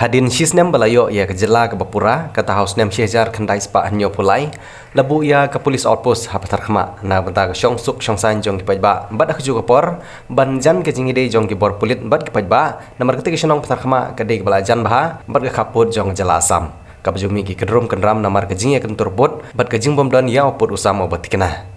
Hadien shisnem balayo ia ke jylla ke pura kata Snem Shejar kendai spa hanyo pulai lebu ia ke Police Outpost Patharkhmah na benta ke shongsuk shongsain jong ki paidbah bad kajuh khubor ban jan ke jingiadei jong ki bor pulit bad ki paidbah namar katei ke shnong Patharkhmah kadei ke bala jan bha bad ke khaput jong jylla asam kabjumi ki kedrum kendram namar ke jingia kentur bot bad ke jingbom don ya oput usam obat kena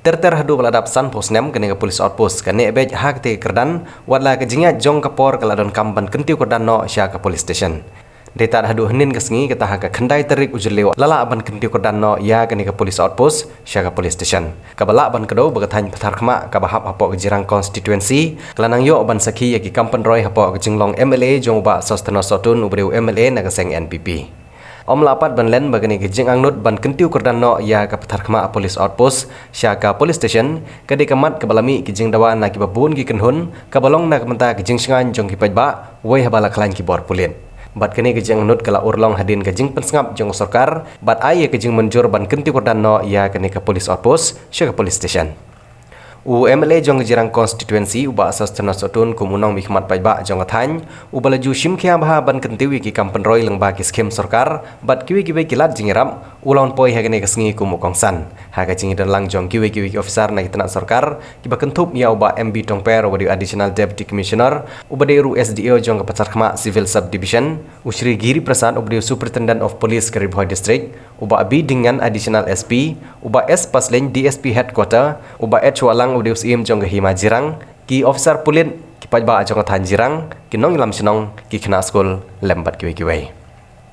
ter hadu baladap san Snem kene ke Police Outpost kene bej hak te Kyrdan wadla ke jingia jong kapor kaladon kamban Kyntiew Kyrdan no sya ke police station deta hadu henin ke sengi kata hak kendai terik Jylliew lala aban Kyntiew Kyrdan no ya kene ke Police Outpost sya ke police station kabala ban kedo bagathan Patharkhmah kabahap hapo ke Jirang Constituency kelanang yo ban sakhi ya ki kampan roy hapo ke Shillong MLA jong ba Sosthenus Sohtun ubreu MLA na ke seng NPP Om lapat ban len bagani ke jing angnut ban Kyntiew Kyrdan no ya ke Patharkhmah Police Outpost sya ke police station kade kamat ke balami ke jing dawa na ki babun ki kenhun kabalong na kementa ke jing sngan jong ki paidbah wei habala klan ki bor pulit bat kene ke jing angnut kala urlong hadin ke jing pensngap jong sarkar bat ai ke jing menjur ban Kyntiew Kyrdan no ya kene ke Police Outpost sya ke police station MLA jong Jirang Constituency uba Sosthenus Sohtun kumunong mikmat paidbah jong athany ubalaju shimkhia bha ban Kyntiew ki kampan roy lengba ki skem sarkar bat kiwi kilat jingiram ulon poi hagene kesngi kumukongsan haga jingi dan lang jong kiwi officer na kitana sarkar ki bakentup ya uba MB Tongper ubadi additional deputy commissioner ubade ru SDO jong Patharkhmah civil subdivision usri Giri Prasad ubadi superintendent of police ke Bhoi district uba abi dengan additional SP uba S paslen DSP headquarter uba H walang ubadi usim jong hima Jirang ki officer pulit ki paidbah jong athan Jirang ki nong lam shnong ki khna school lembat kiwi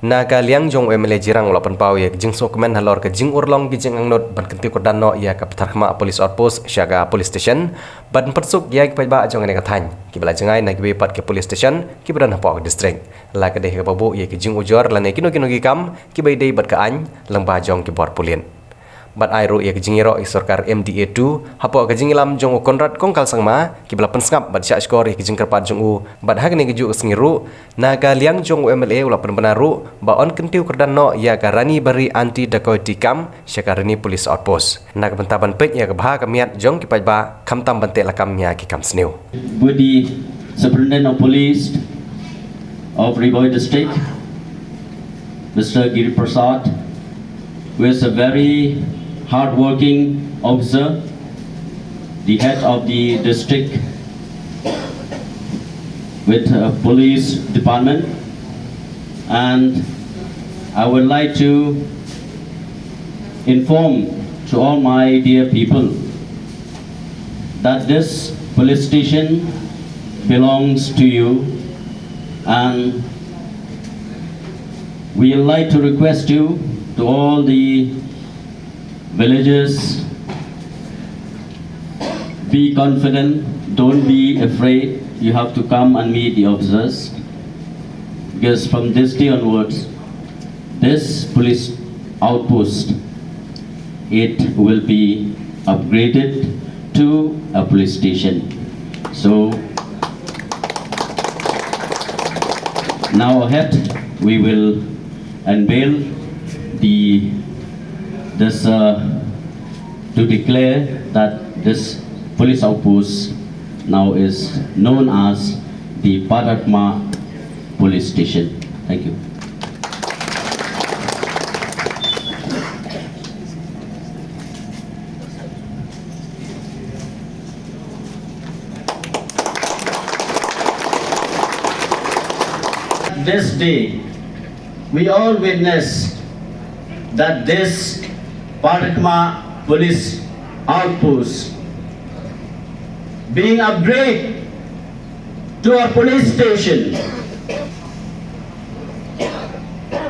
naga liang jong MLA Jirang ulapan pau ya jing sokmen halor ke jing urlong ki jing angnot ban Kyntiew Kyrdan no ya ke Patharkhmah Police Outpost syaga police station ban persuk ya ki paidbah jong ne kathany ki bala jengai na ki pat ke police station ki badan hapo district la ke deh ke babu ya ki jing ujor la ne kino ki kam ki bai dei bat ka any lengba jong ki bor pulin bat airu ya ke jingiro sarkar MDA 2 hapo ke jingilam jong konrad kongkal sangma ki bala pensngap bat sya skor ki jing kerpat jong u bat hagni ke ju sengiru naga liang jong MLA ulapan benaru ba on Kyntiew Kyrdan no ya ka rani bari anti dacoity kam syakarani Police Outpost naga bentaban pek ya ke bha kamiat jong ki paidbah kamtam bante lakamnya ki kam sneu with the Superintendent of Police of Bhoi district Mr. Giri Prasad who is a very hard-working officer, the head of the district with police department, and I would like to inform to all my dear people that this police station belongs to you, and we would like to request you to all the villagers, be confident, don't be afraid. You have to come and meet the officers, because from this day onwards, this police outpost, it will be upgraded to a police station. So now ahead we will unveil to declare that this police outpost now is known as the Patharkhmah Police Station. Thank you. This day, we all witness that this Patharkhmah Police Outpost being upgraded to a police station.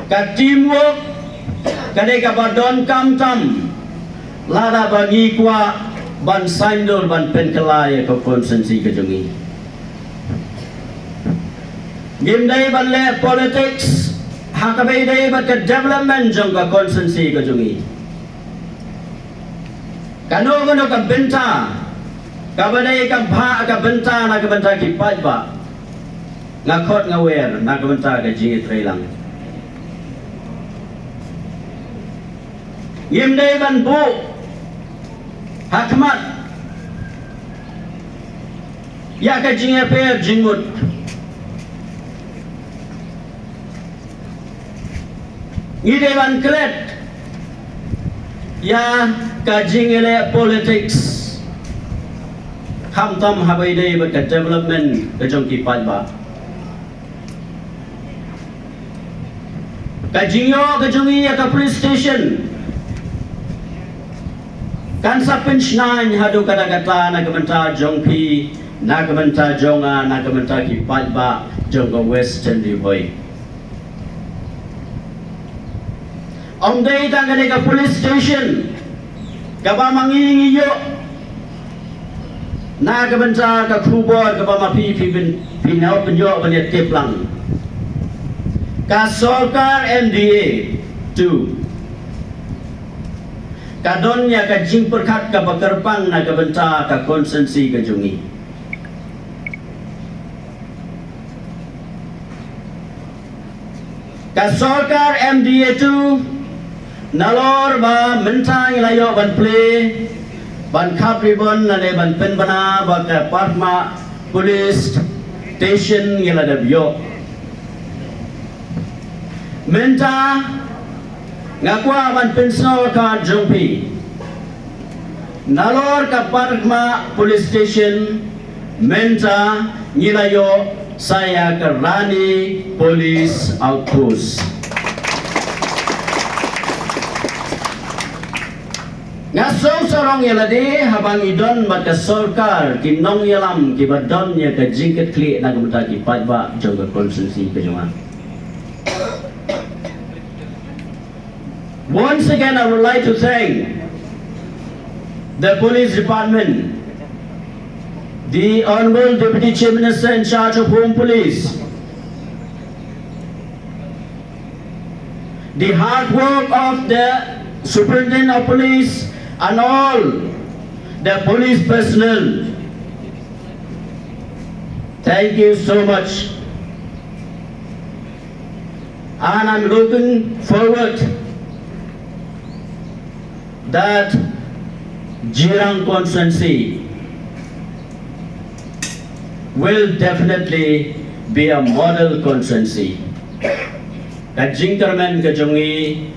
Ka teamwork, kadai ka badon kam tam, lada bagi kwa ban saindol ban penkelai ka konsensi ka jongi. Gimdai ban le politics, hakabai dai bat ka development jong ka konsensi ka jongi. Kano ka bynta, kabadai ka bha ka bynta na ka bynta ki paidbah, ngakot ngawer na ka bynta ka jingiadei lang. Yimdai ban bu hakmat ya ka jingiadei jingmut ngide ban klet ya ka jingiadei politics kham tam habai dei ba ka development ka jong ki paidbah Kyntiew Iaka Police Station kan sapin shnang hadu kata-kata nagamenta jongpi nagamenta jonga nagamenta ki paidbah jonga western di Bhoi Om day tangane ka police station kaba mangingi yo nagamenta ka khubor kaba mapi pinau penyo baliat keplang ka Sarkar MDA 2 kadonnya ka jing perkat ka bakerpang na kabenta ka konsensi ka jungi ka Sarkar MDA 2 nalor ba mentang layo ban play ban khap ribbon na ban penbana ba ka Patharkhmah Police Station yela da bio Menta ngakwa ban pensor ka jongpi nalor ka Patharkhmah Police Station menta ngilayo saya ke Rani Police Outpost ngasong sorong yalade habang idon maka Sarkar kinong yalam kibadon ya ka jingket kli nagamta ki paidbah jong konsensi pejuang Once again, I would like to thank the police department, the Honorable Deputy Chief Minister in charge of Home Police, the hard work of the Superintendent of Police and all the police personnel. Thank you so much. And I'm looking forward that Jirang Constituency will definitely be a model constituency. Ka jingkermen ka jongi,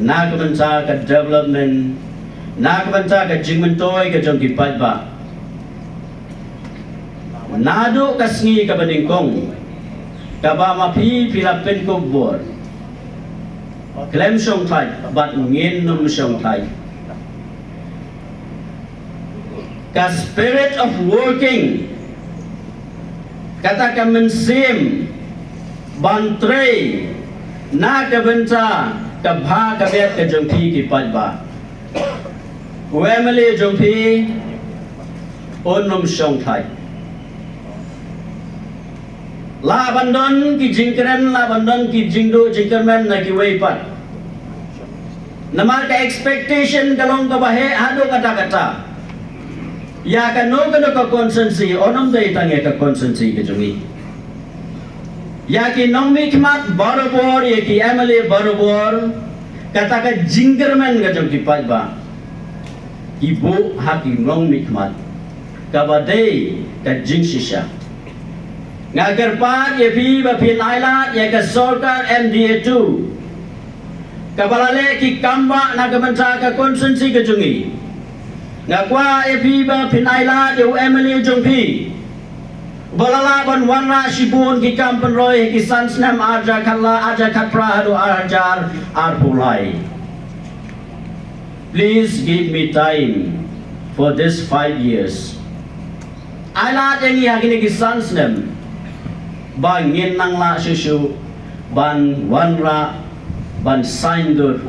nakamenta ka development, nakamenta ka jingmentoy ka jong ki paidbah. Nado ka sngi ka baningkong, ka ba mapi pilapin ko bor. Klem shong thai, but ngin num shong thai. Ka spirit of working, kata ka mensim, bantrei, na ka benta, ka bha ka bet ka jongpi ki paidbah. Wemeli jongpi, num shong thai. La bandon ki jingkeren, la bandon ki jingdo jingkermen na ki weipat. Namar ka expectation kalong ka bahe hado kata-kata. Ya ka no ka konsensi onom day tangi ka konsensi ka jungi. Ya ki nong mikmat barobor ya ki MLA barobor kata ka jingkermen ka jong ki paidbah. Ibu haki nong mikmat kabadei ka jing shisha. Ngagar pat ya pi ba pin ailat ya ka Sarkar MDA 2 kabalale ki kamba nagamenta ka konsensi ka jungi ngakwa ya pi ba pin ailat ya MLA jongpi balala ban wanra shibun ki kampan roy ki Snem aja kala aja katra hadu ajar arpulai. Please give me time for this 5 years. Ailat yang ihagini ki Snem ban ngin nang la susu ban wanra ban saindur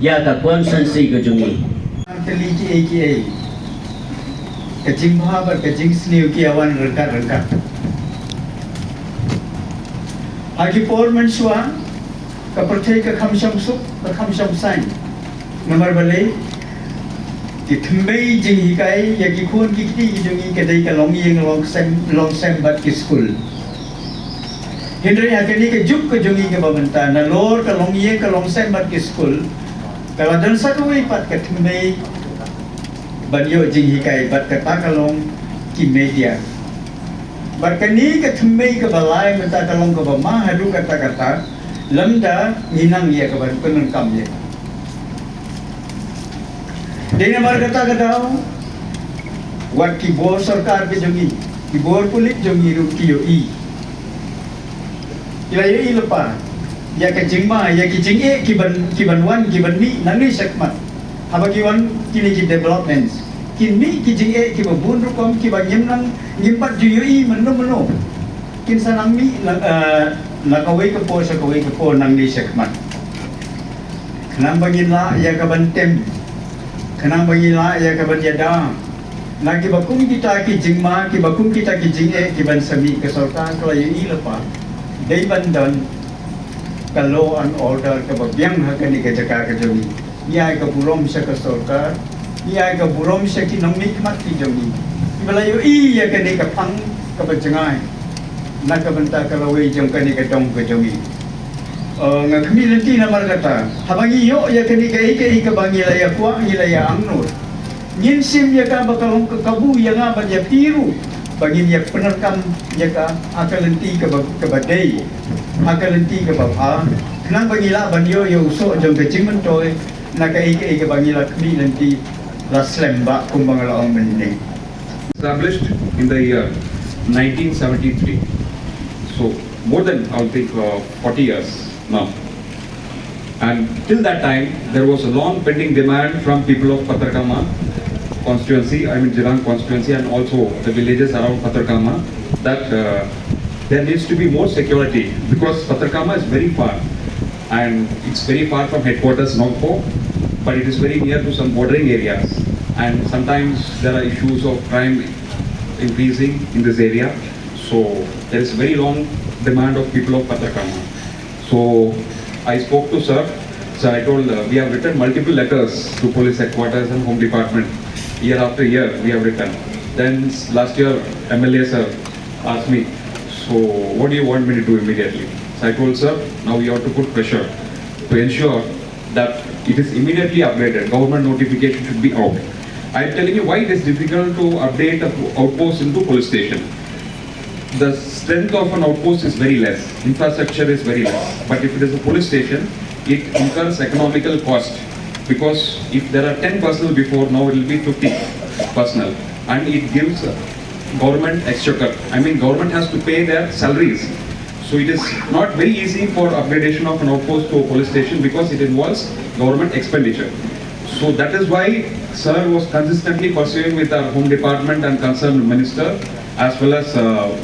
ya ka konsensi ka jungi teliji aka ka jingiadei bar ka jingsniu ki awan rengkat hagi porman shwa ka perthai ka kham shongsuk ka kham shongsain namar balai ti thmei jingikai ya ki khon ki ti jungi ka dei ka long yeng long sem bat ki school Hindri hakini ke juk ke jungi ke babenta na lor ke long ye ke long sem bat ke school kalau dan satu pat ke thmei banyo jingi kai bat ke takalong ki media bat ke ni ke thmei ke balai menta kalong ke bama hadu kata-kata lamda minang ya kabar penun kam ya dene mar kata kadau wat khubor sarkar ke jongi khubor pulit jongi ru kiyo i ila ye lepa ya ke jingma ya ki jinge kiban wan kiban ni nani sakmat haba kiwan kini ki developments kini ki jinge ki babun rukom ki banyemnang nyimpat juyo i meno kin sanang mi nakaway ka po sa kaway ka po nang ni sakmat kanang bagila ya kabantem kanang bagila ya kabadyada na kibakum kita ki jingma kibakum kita ki jinge kiban sami ka sarkar kalayo i lepa day bandan ka law and order ka babyang hakani ka jaka ka jogi iya ka burom sa ka sarkar iya ka burom sa kinamikmat ki jogi ibalayo iya ka ni ka pang ka bajangai nakabanta kalaway jong kani ka dong ka jogi nga community na markata habang iyo ya kani ka ika bangi laya kwa ngilaya angnur nyinsim ya ka bakalong kakabu ya nga ba ya piru bagi ya penerkam ya ka akalenti ka badai akalenti ka bapa kenang bagi la banyo yo so jong ka jingmentoy naka ika bangi la community la slemba kumbang laong menning. Established in the year 1973, so more than I think 40 years now. And till that time, there was a long pending demand from people of Patharkhmah Constituency, I mean Jirang Constituency, and also the villages around Patharkhmah, that there needs to be more security because Patharkhmah is very far, and it's very far from headquarters Nongpoh, but it is very near to some bordering areas, and sometimes there are issues of crime increasing in this area. So there is very long demand of people of Patharkhmah. So I spoke to sir. So I told we have written multiple letters to police headquarters and home department. Year after year we have written. Then last year MLA sir asked me, so what do you want me to do immediately? So I told sir, now we have to put pressure to ensure that it is immediately updated. Government notification should be out. I am telling you why it is difficult to update an outpost into police station. The strength of an outpost is very less, infrastructure is very less. But if it is a police station, it incurs economical cost, because if there are 10 personnel before, now it will be 50 personnel, and it gives government exchequer. I mean, government has to pay their salaries. So it is not very easy for upgradation of an outpost to a police station because it involves government expenditure. So that is why sir was consistently pursuing with our home department and concerned minister, as well as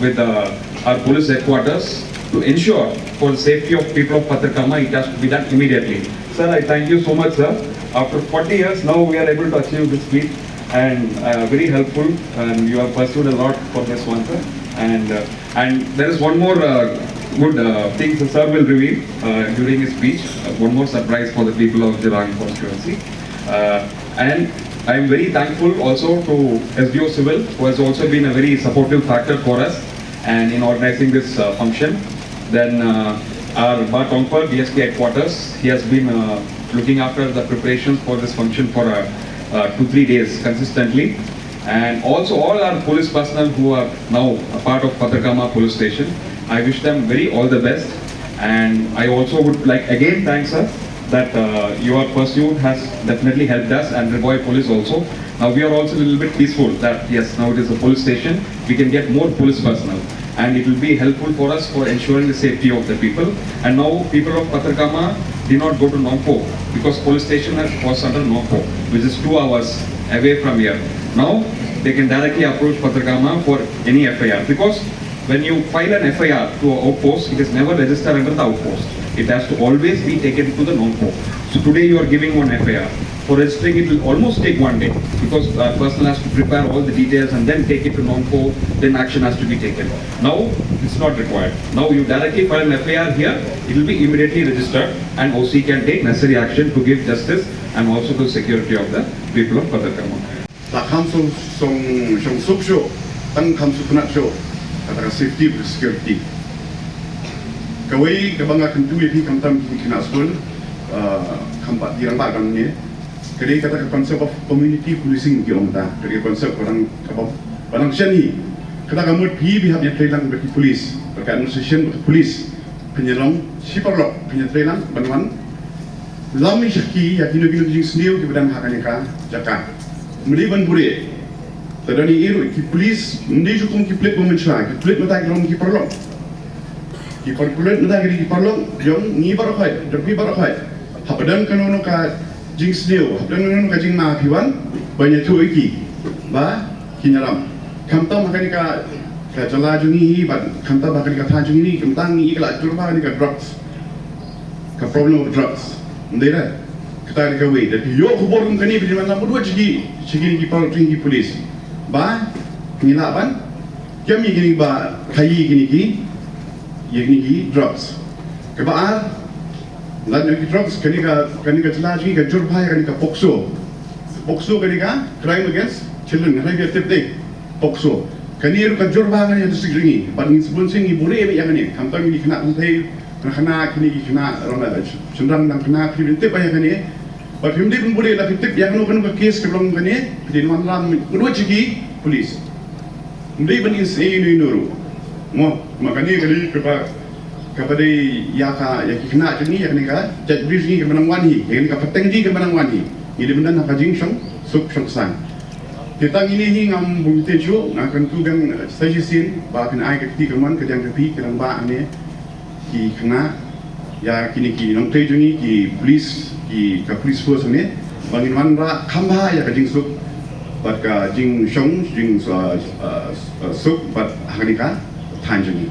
with our police headquarters, to ensure for the safety of people of Patharkhmah, it has to be done immediately. Sir, I thank you so much, sir. After 40 years, now we are able to achieve this feat, and very helpful, and you have pursued a lot for this one, sir. And there is one more good thing the sir will reveal during his speech, one more surprise for the people of Jirang Constituency. And I am very thankful also to SDO Civil, who has also been a very supportive factor for us and in organizing this function. Then our Tongpur DSP headquarters, he has been looking after the preparations for this function for 2-3 days consistently. And also all our police personnel who are now a part of Patharkhmah Police Station, I wish them very all the best. And I also would like again thank sir that your pursuit has definitely helped us, and the Bhoi police also. Now we are also a little bit peaceful that yes, now it is a police station, we can get more police personnel, and it will be helpful for us for ensuring the safety of the people. And now people of Patharkhmah did not go to Nongpoh because police station was under Nongpoh, which is 2 hours away from here. Now they can directly approach Patharkhmah for any FIR, because when you file an FIR to an outpost, it is never registered under the outpost. It has to always be taken to the Nongpoh. So today you are giving one FIR. For registering it will almost take 1 day, because the person has to prepare all the details and then take it to Nongpoh, then action has to be taken. Now it's not required. Now you directly file an FIR here, it will be immediately registered, and OC can take necessary action to give justice and also to security of the people of Patharkhmah. shongsuk show, tang show, kata safety and security. Kawai kabanga Kyntiew kamtam kinaspun kampat dirang bagang ni. Kedai kata konsep of community policing Jirang ta. Kedai konsep orang barang seni. Kata kamu pi bihap yang kailang bagi polis, berkaitan session bagi polis. penyelong siparlok penyetrelan banwan lami syaki ya kino jing sendiri ki badan hakaneka jaka mudi ban bure tadani iru ki police mudi jukum ki plate momencha ki plate mata ki lom ki parlok ki plate mata ki parlok jong ni barakhai derbi barakhai hapadan kanono ka jing sendiri hapadan kanono ka jing ma piwan banyak tu iki ba kinyalam kamta hakaneka ka jala jungi ban kamta hakaneka tha jungi kamtang ni ikla turba hakaneka drugs ka problem of drugs ndera kita ni kawe dan yo khubor kum kani bila mana berdua cigi ni ki polis ba ngilaban kami gini ba kai gini ki ki drugs ke ba lan ki drugs kani ka telaji ka jurba kani ka pokso kani ka crime against children kani ka tip dei pokso kani ru ka jurba kani tu sigringi ban sebun singi bure be yang ni kamtang ni kena untai kena kini kena ramai cenderung dan kena preventif ayah kini. But preventif pun boleh lah preventif yang kena kes sebelum kini. Jadi malam kedua cigi polis. Mesti bani ini nuru. Mo makanya kali kepada Iaka yang kena cini yang kena jat bridge ni kemenang wani, yang kena peteng di kemenang wani. Ini benda nak kajing shongsuk. Kita ini ngam bukti jo ngakan tu gang sajisin bahkan ai keti keman kejang tepi kelang ba ni. Ki kena ya kini Nongpoh jungi ki police force ni bangin wan ra khamba ya kajing suk bat ka jing shong jing suk bat hanika than jungi